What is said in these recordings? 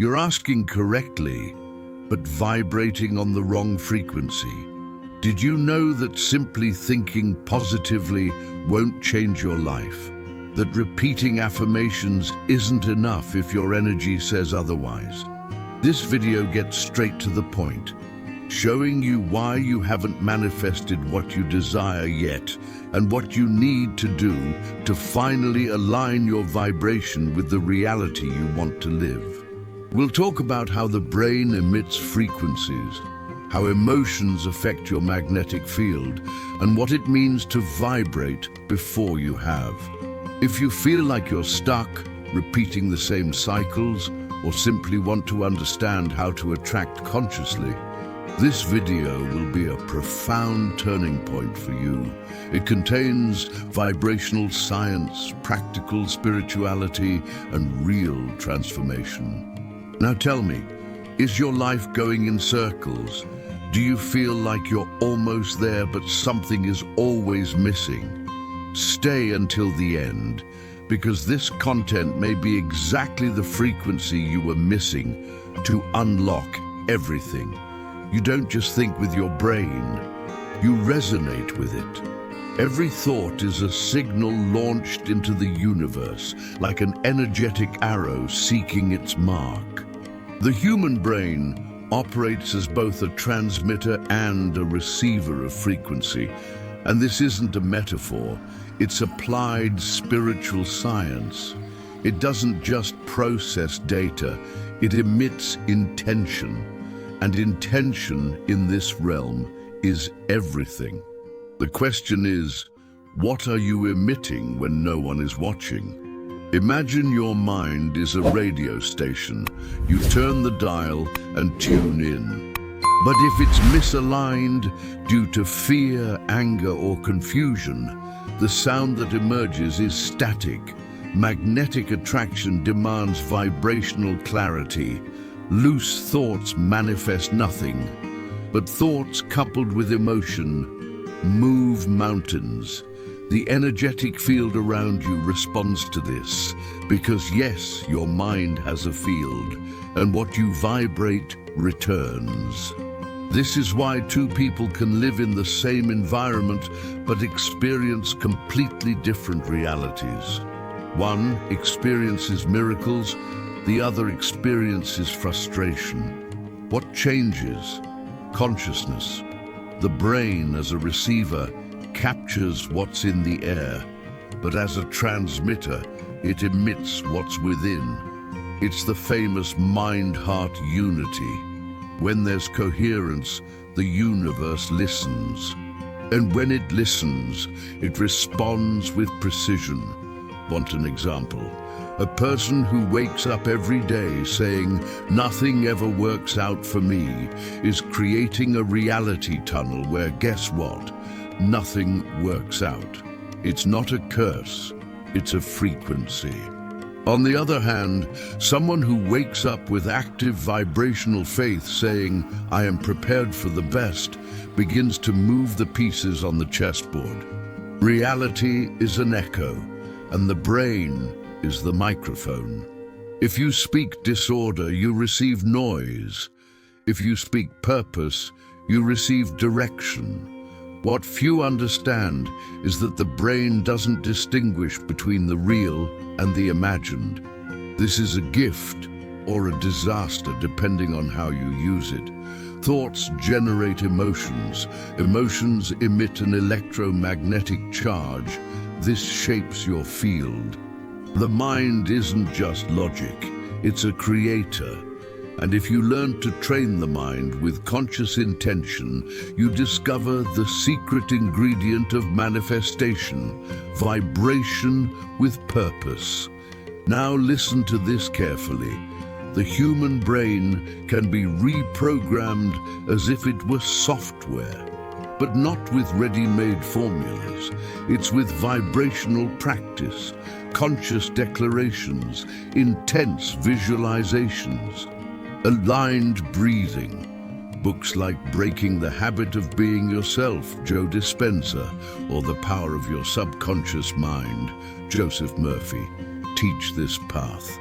You're asking correctly, but vibrating on the wrong frequency. Did you know that simply thinking positively won't change your life? That repeating affirmations isn't enough if your energy says otherwise? This video gets straight to the point, showing you why you haven't manifested what you desire yet and what you need to do to finally align your vibration with the reality you want to live. We'll talk about how the brain emits frequencies, how emotions affect your magnetic field, and what it means to vibrate before you have. If you feel like you're stuck, repeating the same cycles, or simply want to understand how to attract consciously, this video will be a profound turning point for you. It contains vibrational science, practical spirituality, and real transformation. Now tell me, is your life going in circles? Do you feel like you're almost there but something is always missing? Stay until the end, because this content may be exactly the frequency you were missing to unlock everything. You don't just think with your brain, you resonate with it. Every thought is a signal launched into the universe, like an energetic arrow seeking its mark. The human brain operates as both a transmitter and a receiver of frequency. And this isn't a metaphor, it's applied spiritual science. It doesn't just process data, it emits intention. And intention in this realm is everything. The question is, what are you emitting when no one is watching? Imagine your mind is a radio station. You turn the dial and tune in. But if it's misaligned due to fear, anger, or confusion, the sound that emerges is static. Magnetic attraction demands vibrational clarity. Loose thoughts manifest nothing, but thoughts coupled with emotion move mountains. The energetic field around you responds to this, because yes, your mind has a field, and what you vibrate returns. This is why two people can live in the same environment but experience completely different realities. One experiences miracles, the other experiences frustration. What changes? Consciousness. The brain, as a receiver, captures what's in the air, but as a transmitter, it emits what's within. It's the famous mind-heart unity. When there's coherence, the universe listens. And when it listens, it responds with precision. Want an example? A person who wakes up every day saying, "Nothing ever works out for me," is creating a reality tunnel where, guess what? Nothing works out. It's not a curse, it's a frequency. On the other hand, someone who wakes up with active vibrational faith saying, "I am prepared for the best," begins to move the pieces on the chessboard. Reality is an echo, and the brain is the microphone. If you speak disorder, you receive noise. If you speak purpose, you receive direction. What few understand is that the brain doesn't distinguish between the real and the imagined. This is a gift or a disaster depending on how you use it. Thoughts generate emotions. Emotions emit an electromagnetic charge. This shapes your field. The mind isn't just logic, it's a creator. And if you learn to train the mind with conscious intention, you discover the secret ingredient of manifestation, vibration with purpose. Now listen to this carefully. The human brain can be reprogrammed as if it were software, but not with ready-made formulas. It's with vibrational practice, conscious declarations, intense visualizations, aligned breathing. Books like Breaking the Habit of Being Yourself, Joe Dispenza, or The Power of Your Subconscious Mind, Joseph Murphy, teach this path.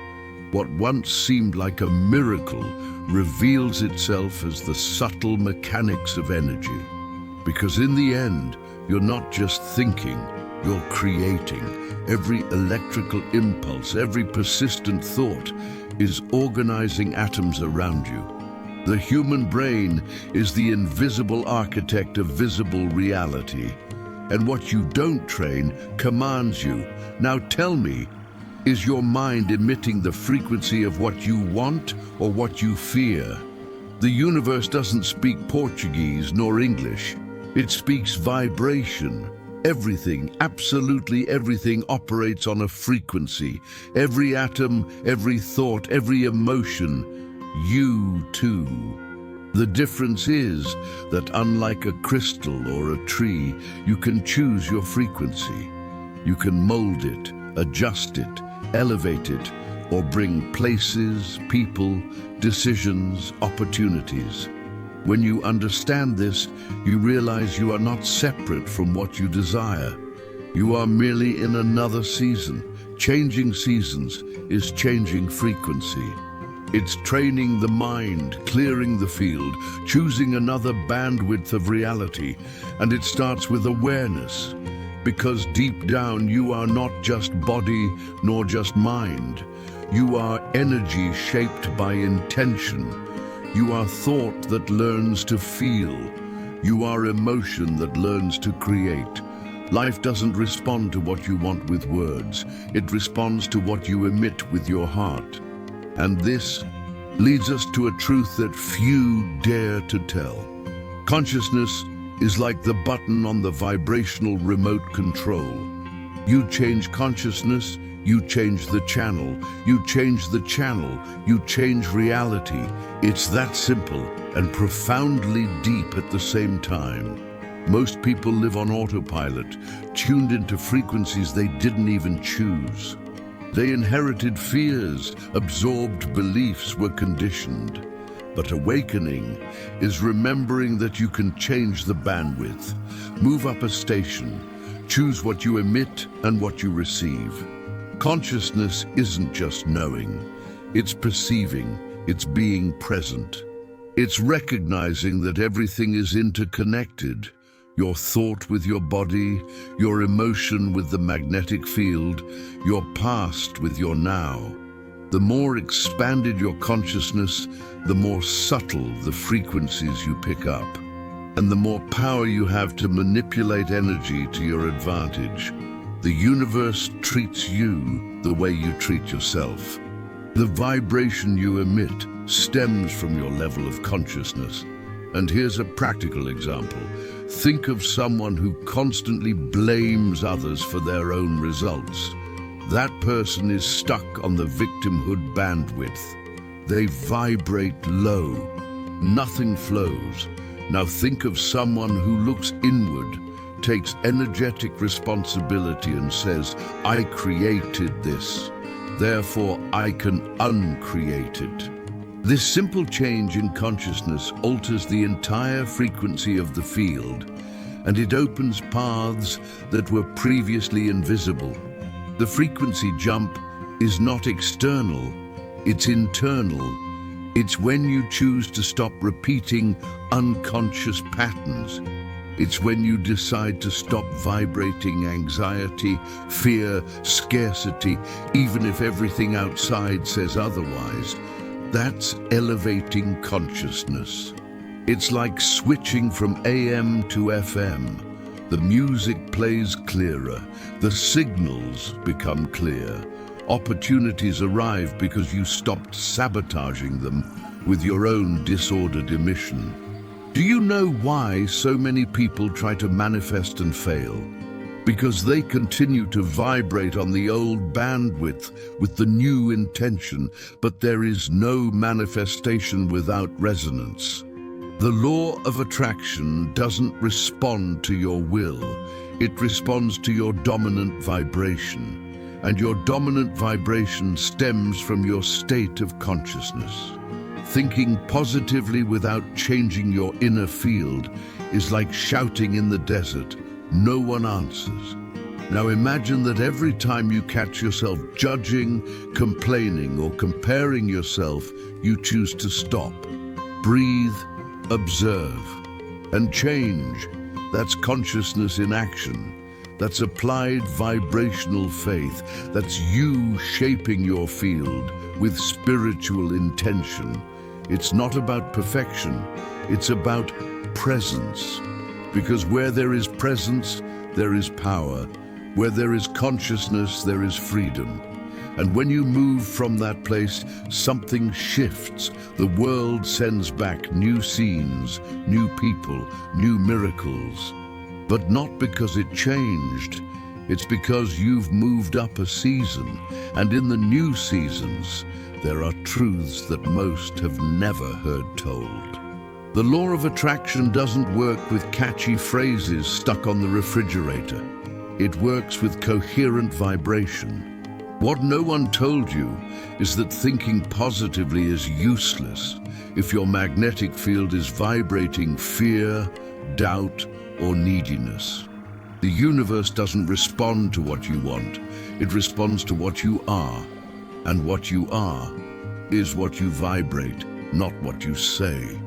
What once seemed like a miracle reveals itself as the subtle mechanics of energy. Because in the end, you're not just thinking, you're creating. Every electrical impulse, every persistent thought is organizing atoms around you. The human brain is the invisible architect of visible reality. And what you don't train commands you. Now tell me, is your mind emitting the frequency of what you want or what you fear? The universe doesn't speak Portuguese nor English. It speaks vibration. Everything, absolutely everything, operates on a frequency. Every atom, every thought, every emotion. You too. The difference is that unlike a crystal or a tree, you can choose your frequency. You can mold it, adjust it, elevate it, or bring places, people, decisions, opportunities. When you understand this, you realize you are not separate from what you desire. You are merely in another season. Changing seasons is changing frequency. It's training the mind, clearing the field, choosing another bandwidth of reality. And it starts with awareness. Because deep down, you are not just body nor just mind. You are energy shaped by intention. You are thought that learns to feel. You are emotion that learns to create. Life doesn't respond to what you want with words. It responds to what you emit with your heart. And this leads us to a truth that few dare to tell. Consciousness is like the button on the vibrational remote control. You change consciousness, you change the channel. You change the channel, you change reality. It's that simple and profoundly deep at the same time. Most people live on autopilot, tuned into frequencies they didn't even choose. They inherited fears, absorbed beliefs, were conditioned. But awakening is remembering that you can change the bandwidth, move up a station, choose what you emit and what you receive. Consciousness isn't just knowing, it's perceiving, it's being present. It's recognizing that everything is interconnected. Your thought with your body, your emotion with the magnetic field, your past with your now. The more expanded your consciousness, the more subtle the frequencies you pick up, and the more power you have to manipulate energy to your advantage. The universe treats you the way you treat yourself. The vibration you emit stems from your level of consciousness. And here's a practical example. Think of someone who constantly blames others for their own results. That person is stuck on the victimhood bandwidth. They vibrate low. Nothing flows. Now think of someone who looks inward, takes energetic responsibility and says, I created this, therefore I can uncreate it. This simple change in consciousness alters the entire frequency of the field, and it opens paths that were previously invisible. The frequency jump is not external, it's internal. It's when you choose to stop repeating unconscious patterns. It's when you decide to stop vibrating anxiety, fear, scarcity, even if everything outside says otherwise. That's elevating consciousness. It's like switching from AM to FM. The music plays clearer, the signals become clear. Opportunities arrive because you stopped sabotaging them with your own disordered emission. Do you know why so many people try to manifest and fail? Because they continue to vibrate on the old bandwidth with the new intention, but there is no manifestation without resonance. The law of attraction doesn't respond to your will, it responds to your dominant vibration. And your dominant vibration stems from your state of consciousness. Thinking positively without changing your inner field is like shouting in the desert. No one answers. Now imagine that every time you catch yourself judging, complaining, or comparing yourself, you choose to stop, breathe, observe, and change. That's consciousness in action. That's applied vibrational faith. That's you shaping your field with spiritual intention. It's not about perfection, it's about presence. Because where there is presence, there is power. Where there is consciousness, there is freedom. And when you move from that place, something shifts. The world sends back new scenes, new people, new miracles. But not because it changed. It's because you've moved up a season. And in the new seasons, there are truths that most have never heard told. The law of attraction doesn't work with catchy phrases stuck on the refrigerator. It works with coherent vibration. What no one told you is that thinking positively is useless if your magnetic field is vibrating fear, doubt, or neediness. The universe doesn't respond to what you want. It responds to what you are. And what you are is what you vibrate, not what you say.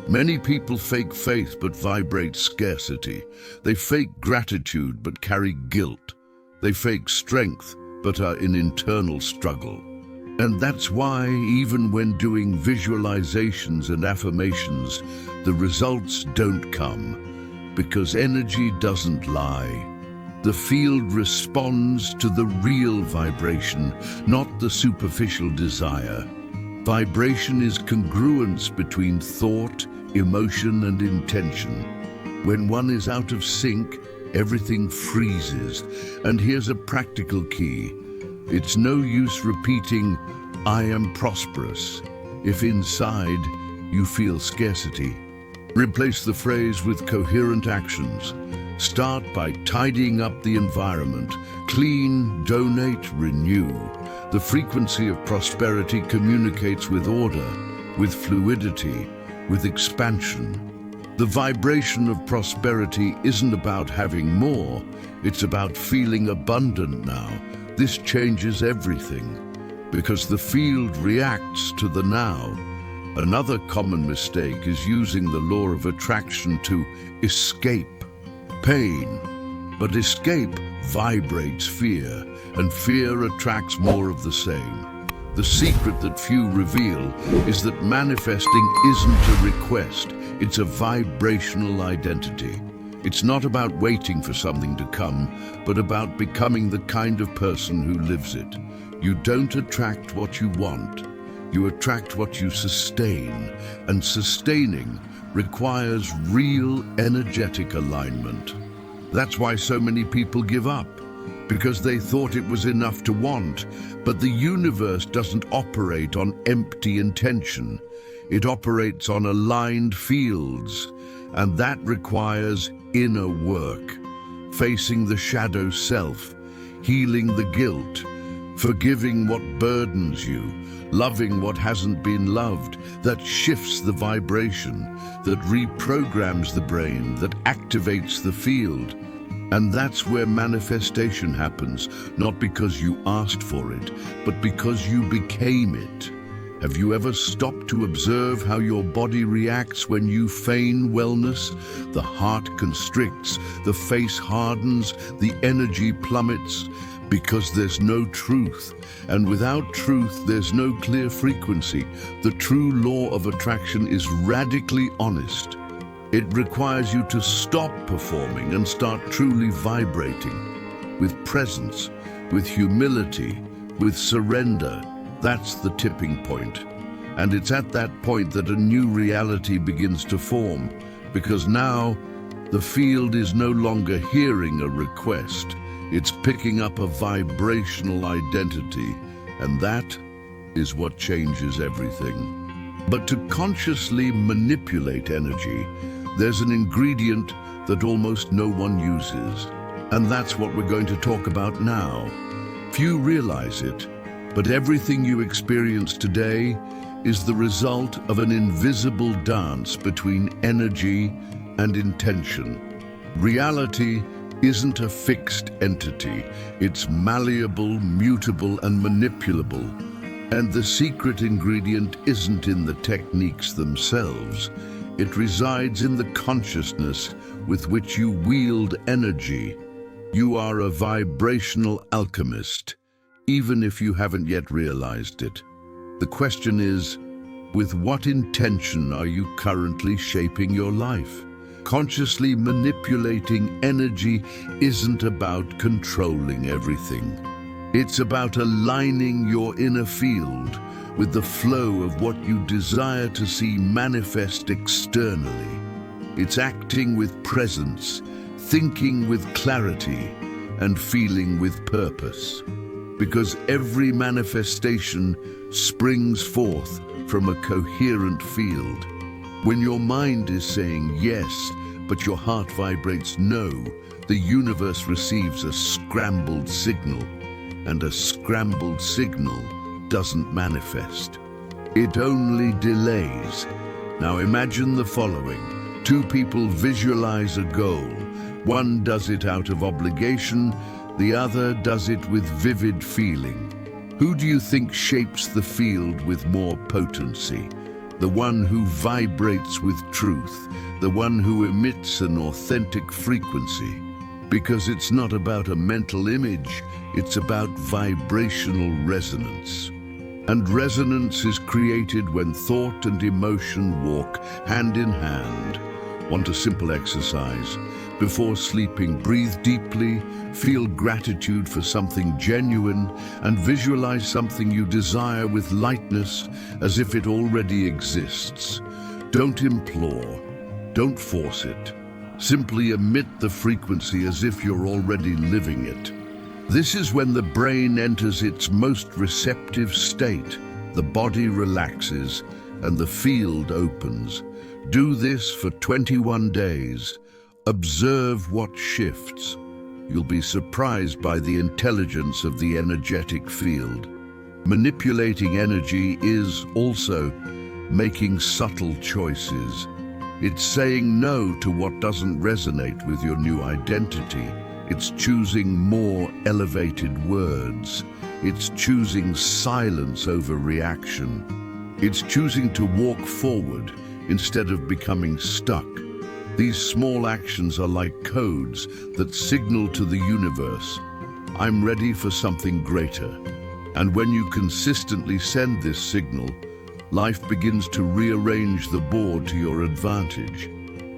Many people fake faith but vibrate scarcity. They fake gratitude but carry guilt. They fake strength but are in internal struggle. And that's why, even when doing visualizations and affirmations, the results don't come, because energy doesn't lie. The field responds to the real vibration, not the superficial desire. Vibration is congruence between thought, emotion, and intention. When one is out of sync, everything freezes. And here's a practical key. It's no use repeating, "I am prosperous," if inside you feel scarcity. Replace the phrase with coherent actions. Start by tidying up the environment. Clean, donate, renew. The frequency of prosperity communicates with order, with fluidity, with expansion. The vibration of prosperity isn't about having more, it's about feeling abundant now. This changes everything, because the field reacts to the now. Another common mistake is using the law of attraction to escape pain. But escape vibrates fear, and fear attracts more of the same. The secret that few reveal is that manifesting isn't a request, it's a vibrational identity. It's not about waiting for something to come, but about becoming the kind of person who lives it. You don't attract what you want, you attract what you sustain, and sustaining requires real energetic alignment. That's why so many people give up, because they thought it was enough to want. But the universe doesn't operate on empty intention. It operates on aligned fields, and that requires inner work, facing the shadow self, healing the guilt, forgiving what burdens you, loving what hasn't been loved. That shifts the vibration, that reprograms the brain, that activates the field. And that's where manifestation happens, not because you asked for it, but because you became it. Have you ever stopped to observe how your body reacts when you feign wellness? The heart constricts, the face hardens, the energy plummets, because there's no truth. And without truth, there's no clear frequency. The true law of attraction is radically honest. It requires you to stop performing and start truly vibrating with presence, with humility, with surrender. That's the tipping point. And it's at that point that a new reality begins to form, because now the field is no longer hearing a request. It's picking up a vibrational identity, and that is what changes everything. But to consciously manipulate energy, there's an ingredient that almost no one uses, and that's what we're going to talk about now. Few realize it, but everything you experience today is the result of an invisible dance between energy and intention. Reality isn't a fixed entity. It's malleable, mutable, and manipulable. And the secret ingredient isn't in the techniques themselves. It resides in the consciousness with which you wield energy. You are a vibrational alchemist, even if you haven't yet realized it. The question is, with what intention are you currently shaping your life? Consciously manipulating energy isn't about controlling everything. It's about aligning your inner field with the flow of what you desire to see manifest externally. It's acting with presence, thinking with clarity, and feeling with purpose. Because every manifestation springs forth from a coherent field. When your mind is saying yes, but your heart vibrates no, the universe receives a scrambled signal, and a scrambled signal doesn't manifest. It only delays. Now imagine the following. Two people visualize a goal. One does it out of obligation, the other does it with vivid feeling. Who do you think shapes the field with more potency? The one who vibrates with truth, the one who emits an authentic frequency. Because it's not about a mental image, it's about vibrational resonance. And resonance is created when thought and emotion walk hand in hand. Want a simple exercise? Before sleeping, breathe deeply, feel gratitude for something genuine, and visualize something you desire with lightness as if it already exists. Don't implore, don't force it. Simply emit the frequency as if you're already living it. This is when the brain enters its most receptive state. The body relaxes and the field opens. Do this for 21 days. Observe what shifts. You'll be surprised by the intelligence of the energetic field. Manipulating energy is also making subtle choices. It's saying no to what doesn't resonate with your new identity. It's choosing more elevated words. It's choosing silence over reaction. It's choosing to walk forward instead of becoming stuck. These small actions are like codes that signal to the universe, I'm ready for something greater. And when you consistently send this signal, life begins to rearrange the board to your advantage.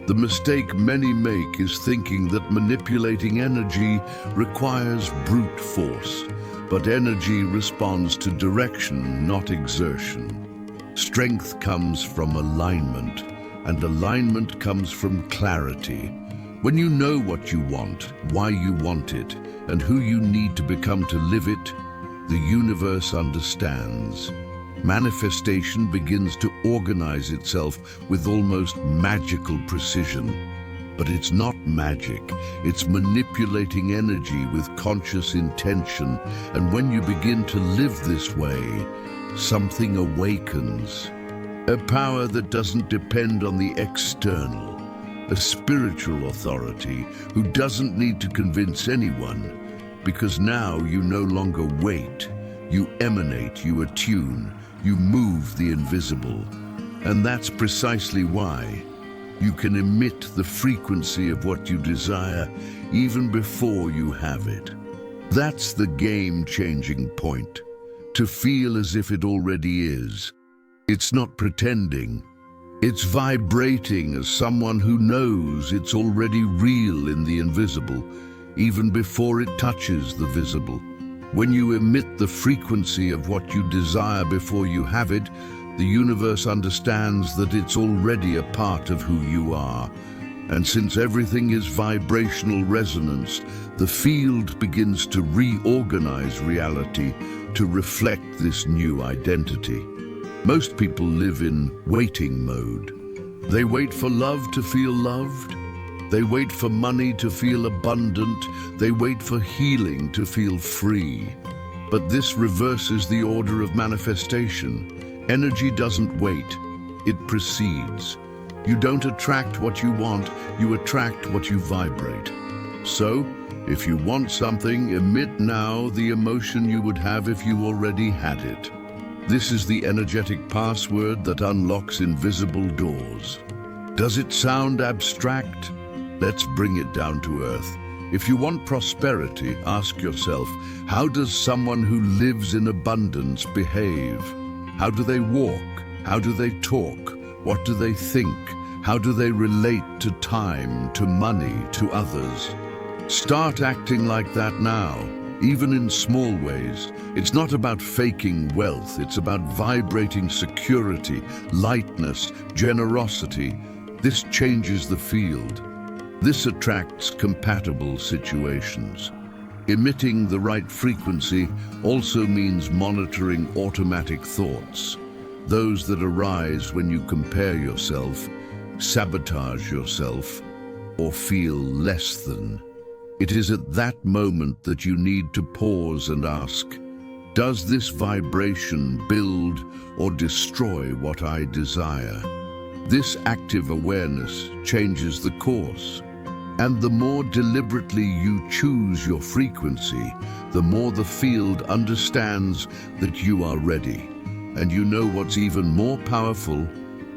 The mistake many make is thinking that manipulating energy requires brute force, but energy responds to direction, not exertion. Strength comes from alignment, and alignment comes from clarity. When you know what you want, why you want it, and who you need to become to live it, the universe understands. Manifestation begins to organize itself with almost magical precision. But it's not magic, it's manipulating energy with conscious intention. And when you begin to live this way, something awakens. A power that doesn't depend on the external. A spiritual authority who doesn't need to convince anyone. Because now you no longer wait. You emanate, you attune, you move the invisible. And that's precisely why you can emit the frequency of what you desire even before you have it. That's the game-changing point. To feel as if it already is. It's not pretending. It's vibrating as someone who knows it's already real in the invisible, even before it touches the visible. When you emit the frequency of what you desire before you have it, the universe understands that it's already a part of who you are. And since everything is vibrational resonance, the field begins to reorganize reality to reflect this new identity. Most people live in waiting mode. They wait for love to feel loved. They wait for money to feel abundant. They wait for healing to feel free. But this reverses the order of manifestation. Energy doesn't wait, it precedes. You don't attract what you want, you attract what you vibrate. So, If you want something, emit now the emotion you would have if you already had it. This is the energetic password that unlocks invisible doors. Does it sound abstract? Let's bring it down to earth. If you want prosperity, ask yourself, how does someone who lives in abundance behave? How do they walk? How do they talk? What do they think? How do they relate to time, to money, to others? Start acting like that now, even in small ways. It's not about faking wealth, it's about vibrating security, lightness, generosity. This changes the field. This attracts compatible situations. Emitting the right frequency also means monitoring automatic thoughts, those that arise when you compare yourself, sabotage yourself, or feel less than. It is at that moment that you need to pause and ask, does this vibration build or destroy what I desire? This active awareness changes the course. And the more deliberately you choose your frequency, the more the field understands that you are ready. And you know what's even more powerful?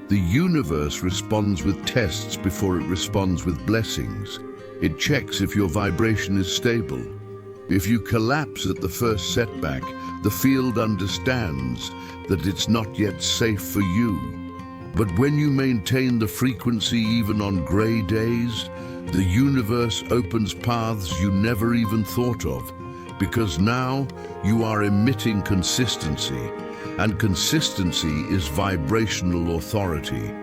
The universe responds with tests before it responds with blessings. It checks if your vibration is stable. If you collapse at the first setback, the field understands that it's not yet safe for you. But when you maintain the frequency even on gray days, the universe opens paths you never even thought of, because now you are emitting consistency, and consistency is vibrational authority.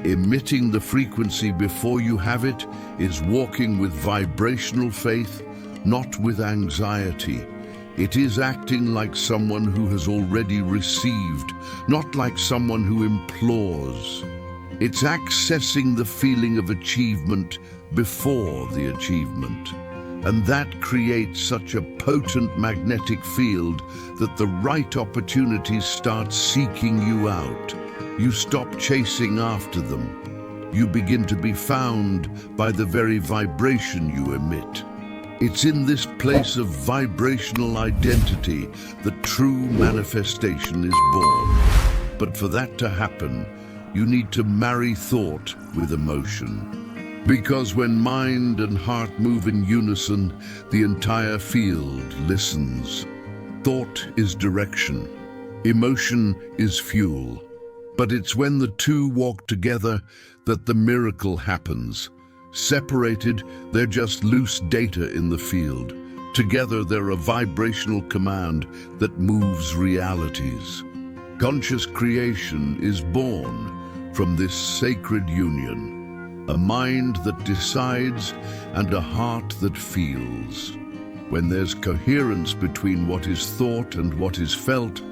Emitting the frequency before you have it is walking with vibrational faith, not with anxiety. It is acting like someone who has already received, not like someone who implores. It's accessing the feeling of achievement before the achievement. And that creates such a potent magnetic field that the right opportunities start seeking you out. You stop chasing after them. You begin to be found by the very vibration you emit. It's in this place of vibrational identity that true manifestation is born. But for that to happen, you need to marry thought with emotion. Because when mind and heart move in unison, the entire field listens. Thought is direction. Emotion is fuel. But it's when the two walk together that the miracle happens. Separated, they're just loose data in the field. Together, they're a vibrational command that moves realities. Conscious creation is born from this sacred union. A mind that decides and a heart that feels. When there's coherence between what is thought and what is felt,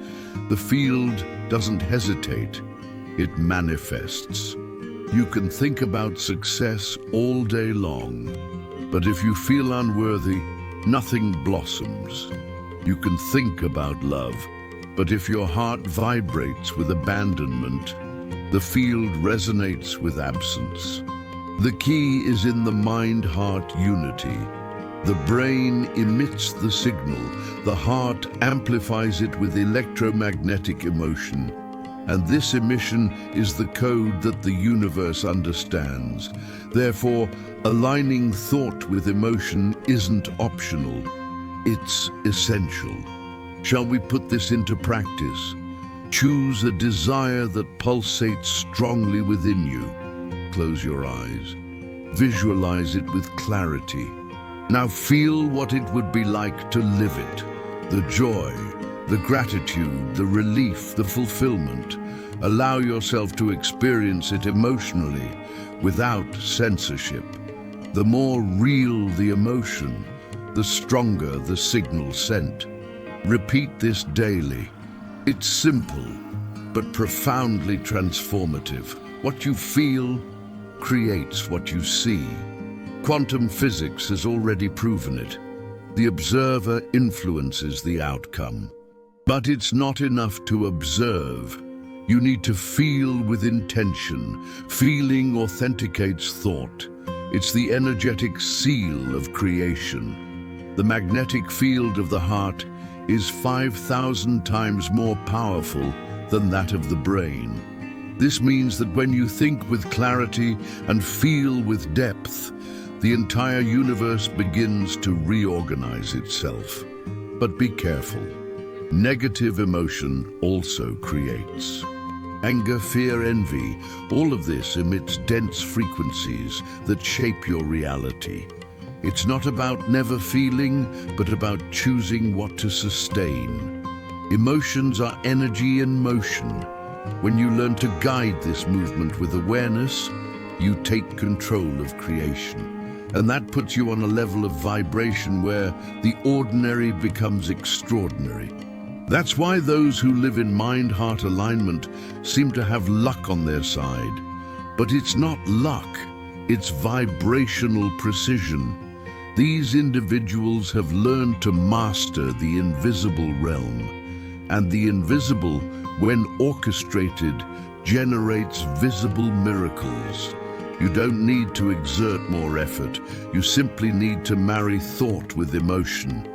the field doesn't hesitate, it manifests. You can think about success all day long, but if you feel unworthy, nothing blossoms. You can think about love, but if your heart vibrates with abandonment, the field resonates with absence. The key is in the mind-heart unity. The brain emits the signal, the heart amplifies it with electromagnetic emotion, and this emission is the code that the universe understands. Therefore, aligning thought with emotion isn't optional, it's essential. Shall we put this into practice? Choose a desire that pulsates strongly within you. Close your eyes. Visualize it with clarity. Now feel what it would be like to live it. The joy, the gratitude, the relief, the fulfillment. Allow yourself to experience it emotionally, without censorship. The more real the emotion, the stronger the signal sent. Repeat this daily. It's simple, but profoundly transformative. What you feel creates what you see. Quantum physics has already proven it. The observer influences the outcome. But it's not enough to observe. You need to feel with intention. Feeling authenticates thought. It's the energetic seal of creation. The magnetic field of the heart is 5,000 times more powerful than that of the brain. This means that when you think with clarity and feel with depth, the entire universe begins to reorganize itself. But be careful. Negative emotion also creates anger, fear, envy. All of this emits dense frequencies that shape your reality. It's not about never feeling, but about choosing what to sustain. Emotions are energy in motion. When you learn to guide this movement with awareness, you take control of creation. And that puts you on a level of vibration where the ordinary becomes extraordinary. That's why those who live in mind-heart alignment seem to have luck on their side. But it's not luck, it's vibrational precision. These individuals have learned to master the invisible realm. And the invisible, when orchestrated, generates visible miracles. You don't need to exert more effort. You simply need to marry thought with emotion.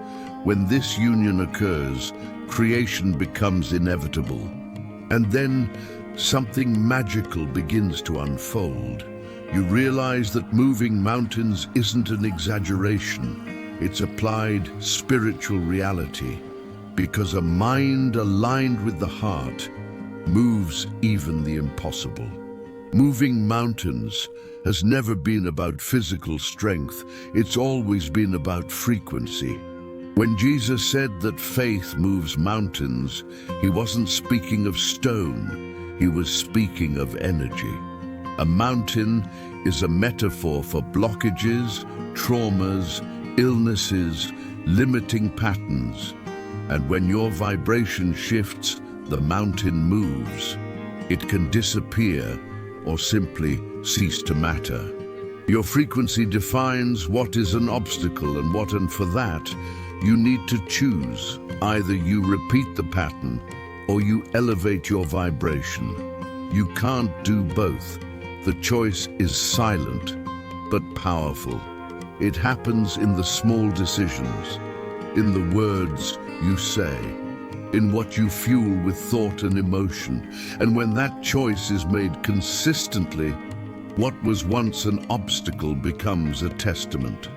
When this union occurs, creation becomes inevitable. And then something magical begins to unfold. You realize that moving mountains isn't an exaggeration. It's applied spiritual reality. Because a mind aligned with the heart moves even the impossible. Moving mountains has never been about physical strength. It's always been about frequency. When Jesus said that faith moves mountains, he wasn't speaking of stone, he was speaking of energy. A mountain is a metaphor for blockages, traumas, illnesses, limiting patterns. And when your vibration shifts, the mountain moves. It can disappear or simply cease to matter. Your frequency defines what is an obstacle and for that, you need to choose. Either you repeat the pattern or you elevate your vibration. You can't do both. The choice is silent but powerful. It happens in the small decisions, in the words you say, in what you fuel with thought and emotion. And when that choice is made consistently, what was once an obstacle becomes a testament.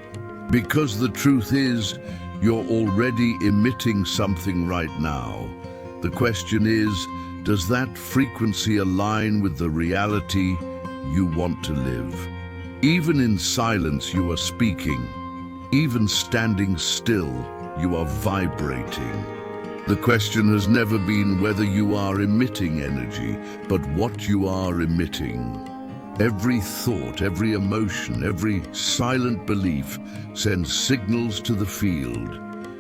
Because the truth is, you're already emitting something right now. The question is, does that frequency align with the reality you want to live? Even in silence, you are speaking. Even standing still, you are vibrating. The question has never been whether you are emitting energy, but what you are emitting. Every thought, every emotion, every silent belief sends signals to the field.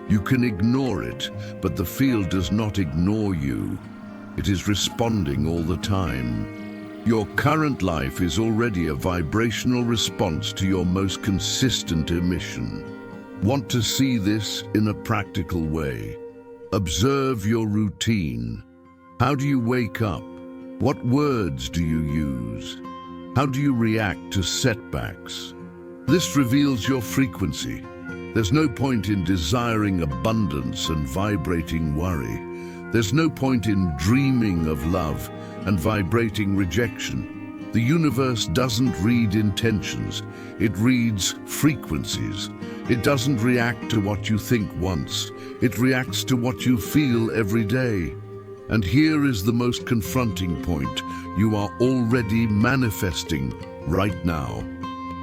You can ignore it, but the field does not ignore you. It is responding all the time. Your current life is already a vibrational response to your most consistent emission. Want to see this in a practical way? Observe your routine. How do you wake up? What words do you use? How do you react to setbacks? This reveals your frequency. There's no point in desiring abundance and vibrating worry. There's no point in dreaming of love and vibrating rejection. The universe doesn't read intentions. It reads frequencies. It doesn't react to what you think once. It reacts to what you feel every day. And here is the most confronting point. You are already manifesting right now.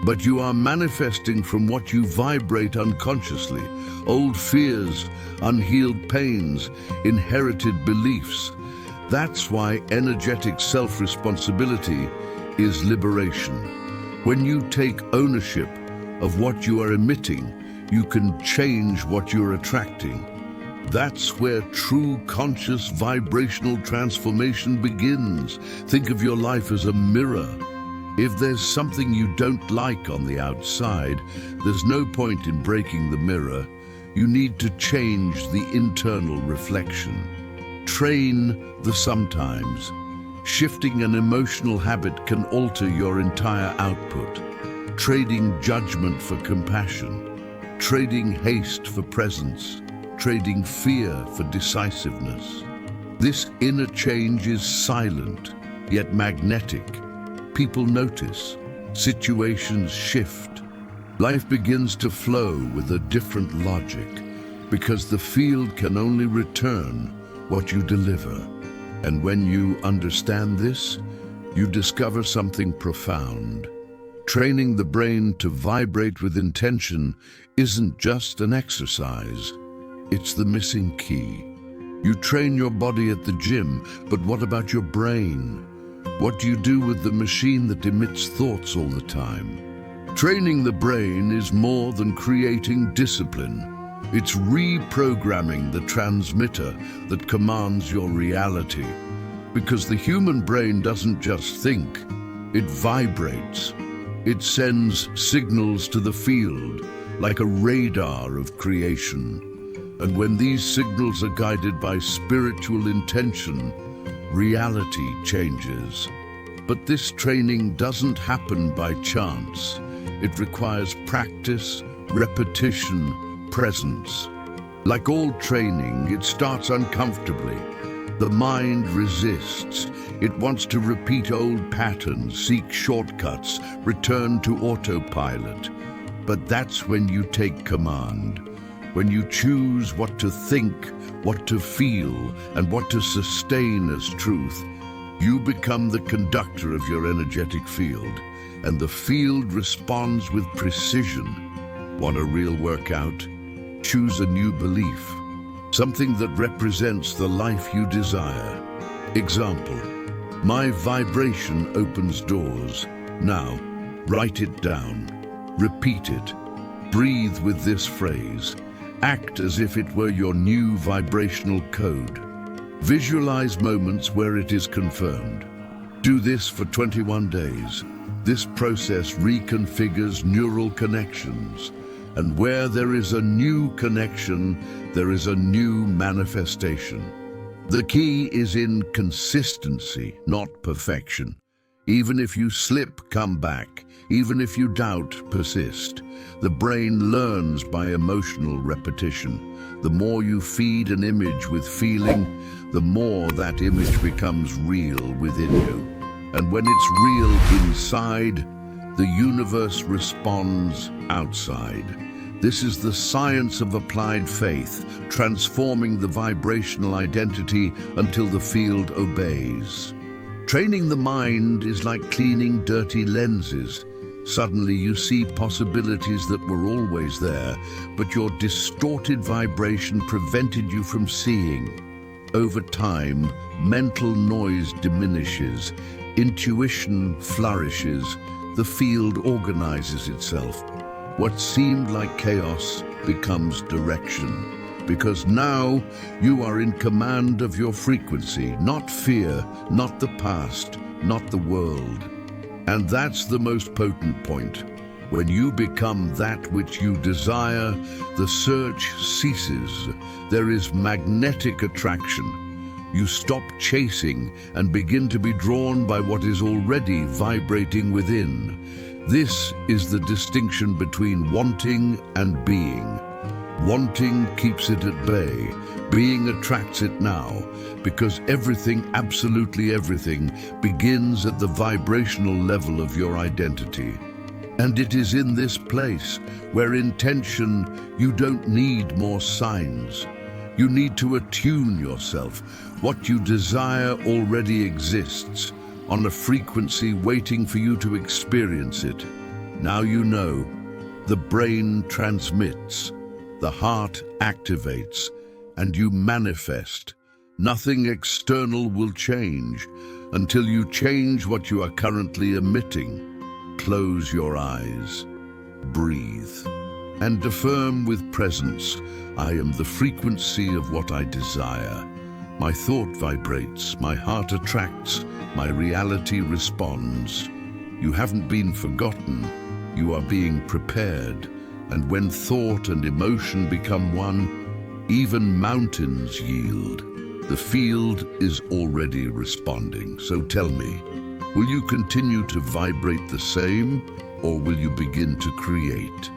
But you are manifesting from what you vibrate unconsciously. Old fears, unhealed pains, inherited beliefs. That's why energetic self-responsibility is liberation. When you take ownership of what you are emitting, you can change what you're attracting. That's where true conscious vibrational transformation begins. Think of your life as a mirror. If there's something you don't like on the outside, there's no point in breaking the mirror. You need to change the internal reflection. Train the sometimes. Shifting an emotional habit can alter your entire output. Trading judgment for compassion. trading haste for presence, trading fear for decisiveness. This inner change is silent, yet magnetic. People notice, situations shift. Life begins to flow with a different logic, because the field can only return what you deliver. And when you understand this, you discover something profound. Training the brain to vibrate with intention isn't just an exercise, it's the missing key. You train your body at the gym, but what about your brain? What do you do with the machine that emits thoughts all the time? Training the brain is more than creating discipline. It's reprogramming the transmitter that commands your reality. Because the human brain doesn't just think, it vibrates. It sends signals to the field, like a radar of creation. And when these signals are guided by spiritual intention, reality changes. But this training doesn't happen by chance. It requires practice, repetition, presence. Like all training, it starts uncomfortably. The mind resists. It wants to repeat old patterns, seek shortcuts, return to autopilot. But that's when you take command. When you choose what to think, what to feel, and what to sustain as truth, you become the conductor of your energetic field, and the field responds with precision. Want a real workout? Choose a new belief, something that represents the life you desire. Example, my vibration opens doors. Now, write it down, repeat it, breathe with this phrase. Act as if it were your new vibrational code. Visualize moments where it is confirmed. Do this for 21 days. This process reconfigures neural connections. And where there is a new connection, there is a new manifestation. The key is in consistency, not perfection. Even if you slip, come back. Even if you doubt, persist. The brain learns by emotional repetition. The more you feed an image with feeling, the more that image becomes real within you. And when it's real inside, the universe responds outside. This is the science of applied faith, transforming the vibrational identity until the field obeys. Training the mind is like cleaning dirty lenses. Suddenly you see possibilities that were always there, but your distorted vibration prevented you from seeing. Over time, mental noise diminishes, intuition flourishes, the field organizes itself. What seemed like chaos becomes direction, because now you are in command of your frequency, not fear, not the past, not the world. And that's the most potent point. When you become that which you desire, the search ceases. There is magnetic attraction. You stop chasing and begin to be drawn by what is already vibrating within. This is the distinction between wanting and being. Wanting keeps it at bay. Being attracts it now, because everything, absolutely everything, begins at the vibrational level of your identity. And it is in this place where intention, you don't need more signs. You need to attune yourself. What you desire already exists, on a frequency waiting for you to experience it. Now you know. The brain transmits, the heart activates, and you manifest. Nothing external will change until you change what you are currently emitting. Close your eyes, breathe, and affirm with presence, I am the frequency of what I desire. My thought vibrates, my heart attracts, my reality responds. You haven't been forgotten, you are being prepared. And when thought and emotion become one, even mountains yield. The field is already responding. So tell me, will you continue to vibrate the same, or will you begin to create?